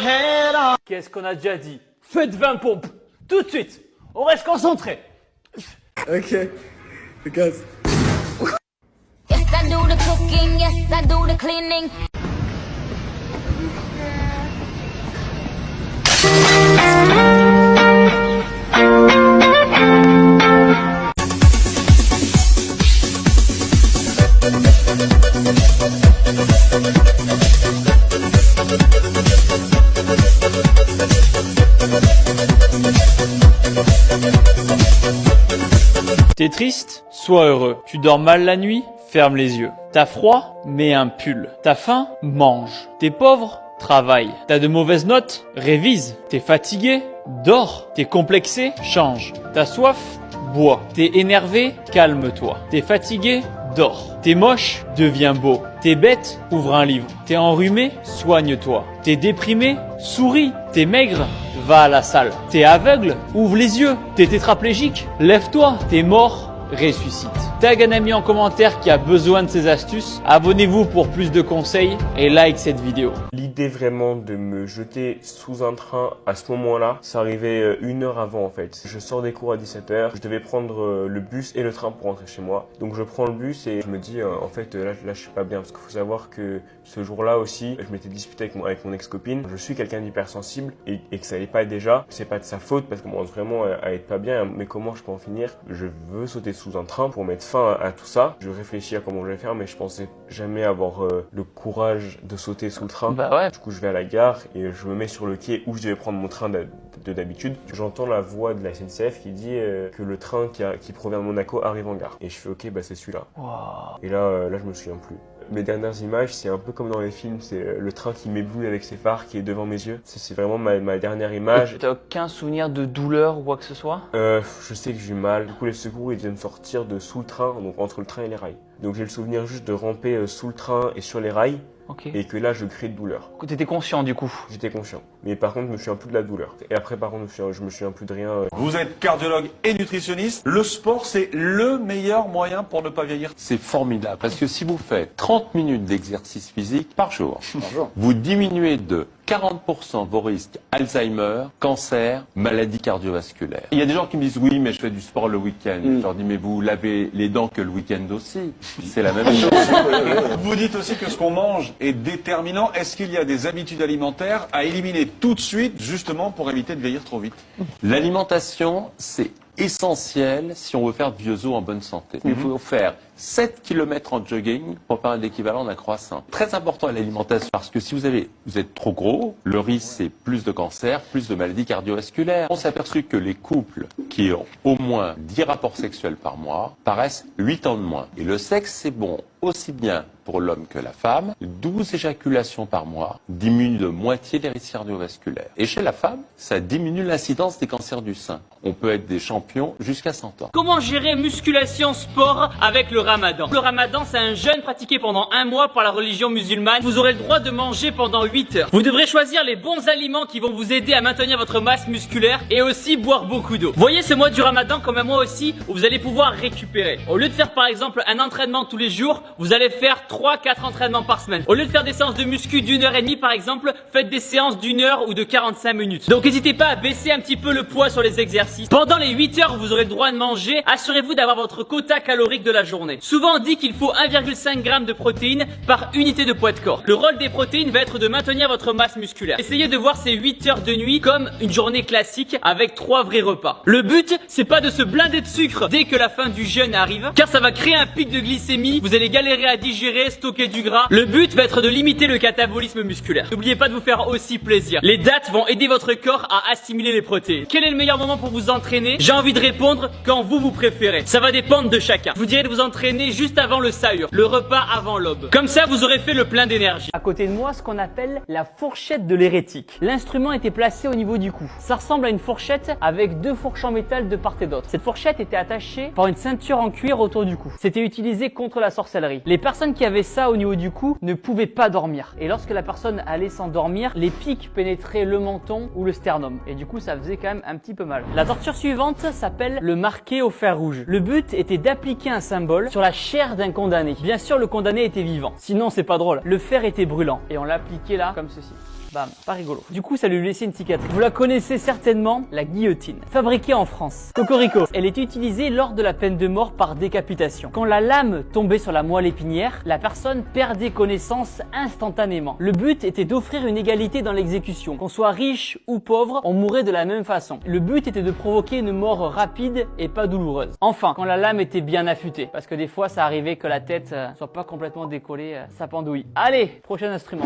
head on. Qu'est-ce qu'on a déjà dit? Faites 20 pompes, tout de suite. On reste concentré. Okay, because Yes, I do the cooking, yes, I do the cleaning. T'es triste? Sois heureux. Tu dors mal la nuit? Ferme les yeux. T'as froid? Mets un pull. T'as faim? Mange. T'es pauvre? Travaille. T'as de mauvaises notes? Révise. T'es fatigué? Dors. T'es complexé? Change. T'as soif? Bois. T'es énervé? Calme-toi. T'es fatigué? Dors. T'es moche? Deviens beau. T'es bête? Ouvre un livre. T'es enrhumé? Soigne-toi. T'es déprimé? Souris. T'es maigre? Va à la salle. T'es aveugle? Ouvre les yeux. T'es tétraplégique? Lève-toi. T'es mort? Ressuscite. Tag un ami en commentaire qui a besoin de ces astuces. Abonnez-vous pour plus de conseils et like cette vidéo. L'idée vraiment de me jeter sous un train à ce moment-là, ça arrivait 1 heure avant en fait. Je sors des cours à 17 h, je devais prendre le bus et le train pour rentrer chez moi. Donc je prends le bus et je me dis en fait là je suis pas bien parce qu'il faut savoir que ce jour-là aussi, je m'étais disputé avec mon ex-copine. Je suis quelqu'un d'hypersensible et que ça allait pas déjà. C'est pas de sa faute parce qu'on commence vraiment à être pas bien. Mais comment je peux en finir? Je veux sauter sous un train pour mettre fin à tout ça. Je réfléchis à comment je vais faire, mais je pensais jamais avoir le courage de sauter sous le train. Bah ouais. Du coup, je vais à la gare et je me mets sur le quai où je devais prendre mon train de d'habitude. J'entends la voix de la SNCF qui dit que le train qui provient de Monaco arrive en gare. Et je fais ok, bah c'est celui-là. Wow. Et là, je me souviens plus. Mes dernières images, c'est un peu comme dans les films, c'est le train qui m'éblouit avec ses phares qui est devant mes yeux. C'est vraiment ma dernière image. T'as aucun souvenir de douleur ou quoi que ce soit? Je sais que j'ai mal. Du coup, les secours, ils viennent sortir de sous le train, donc entre le train et les rails. Donc j'ai le souvenir juste de ramper sous le train et sur les rails. Okay. Et que là, je crie de douleur. T'étais conscient du coup? J'étais conscient. Mais par contre, je me souviens plus de la douleur. Et après, par contre, je me souviens plus de rien. Vous êtes cardiologue et nutritionniste. Le sport, c'est le meilleur moyen pour ne pas vieillir. C'est formidable parce que si vous faites 30 minutes d'exercice physique par jour, vous diminuez de 40% vos risques Alzheimer, cancer, maladies cardiovasculaires. Il y a des gens qui me disent oui, mais je fais du sport le week-end. Je leur dis mais vous lavez les dents que le week-end aussi. C'est la même chose. Vous dites aussi que ce qu'on mange est déterminant. Est-ce qu'il y a des habitudes alimentaires à éliminer tout de suite, justement pour éviter de vieillir trop vite? L'alimentation, c'est essentiel si on veut faire du vieux os en bonne santé. Il faut faire 7 km en jogging pour faire l'équivalent d'un croissant. Très important à l'alimentation parce que si vous êtes trop gros, le risque c'est plus de cancer, plus de maladies cardiovasculaires. On s'est aperçu que les couples qui ont au moins 10 rapports sexuels par mois paraissent 8 ans de moins. Et le sexe c'est bon aussi bien pour l'homme que la femme. 12 éjaculations par mois diminuent de moitié les risques cardiovasculaires. Et chez la femme, ça diminue l'incidence des cancers du sein. On peut être des champions jusqu'à 100 ans. Comment gérer musculation, sport avec le ramadan? Le ramadan, c'est un jeûne pratiqué pendant 1 mois par la religion musulmane. Vous aurez le droit de manger pendant 8 heures. Vous devrez choisir les bons aliments qui vont vous aider à maintenir votre masse musculaire et aussi boire beaucoup d'eau. Voyez ce mois du ramadan comme un mois aussi où vous allez pouvoir récupérer. Au lieu de faire par exemple un entraînement tous les jours, vous allez faire 3-4 entraînements par semaine. Au lieu de faire des séances de muscu d'1h30 par exemple, faites des séances d'1 heure ou de 45 minutes. Donc n'hésitez pas à baisser un petit peu le poids sur les exercices. Pendant les 8 heures où vous aurez le droit de manger, assurez-vous d'avoir votre quota calorique de la journée. Souvent on dit qu'il faut 1,5 g de protéines par unité de poids de corps. Le rôle des protéines va être de maintenir votre masse musculaire. Essayez de voir ces 8 heures de nuit comme une journée classique avec 3 vrais repas. Le but, c'est pas de se blinder de sucre dès que la fin du jeûne arrive, car ça va créer un pic de glycémie, vous allez galérer à digérer, stocker du gras. Le but va être de limiter le catabolisme musculaire. N'oubliez pas de vous faire aussi plaisir. Les dates vont aider votre corps à assimiler les protéines. Quel est le meilleur moment pour vous entraîner? J'ai envie de répondre quand vous préférez. Ça va dépendre de chacun. Je vous dirais de vous entraîner juste avant le sahur, le repas avant l'aube. Comme ça, vous aurez fait le plein d'énergie. À côté de moi, ce qu'on appelle la fourchette de l'hérétique. L'instrument était placé au niveau du cou. Ça ressemble à une fourchette avec 2 fourches en métal de part et d'autre. Cette fourchette était attachée par une ceinture en cuir autour du cou. C'était utilisé contre la sorcellerie. Les personnes qui avaient ça au niveau du cou ne pouvaient pas dormir. Et lorsque la personne allait s'endormir, les pics pénétraient le menton ou le sternum. Et du coup, ça faisait quand même un petit peu mal. La torture suivante s'appelle le marqué au fer rouge. Le but était d'appliquer un symbole sur sur la chair d'un condamné. Bien sûr, le condamné était vivant. Sinon, c'est pas drôle. Le fer était brûlant. Et on l'a appliqué là, comme ceci. Bam, pas rigolo. Du coup, ça lui laissait une cicatrice. Vous la connaissez certainement, la guillotine. Fabriquée en France. Cocorico. Elle était utilisée lors de la peine de mort par décapitation. Quand la lame tombait sur la moelle épinière, la personne perdait connaissance instantanément. Le but était d'offrir une égalité dans l'exécution. Qu'on soit riche ou pauvre, on mourait de la même façon. Le but était de provoquer une mort rapide et pas douloureuse. Enfin, quand la lame était bien affûtée. Parce que des fois, ça arrivait que la tête soit pas complètement décollée, ça pendouille. Allez, prochain instrument.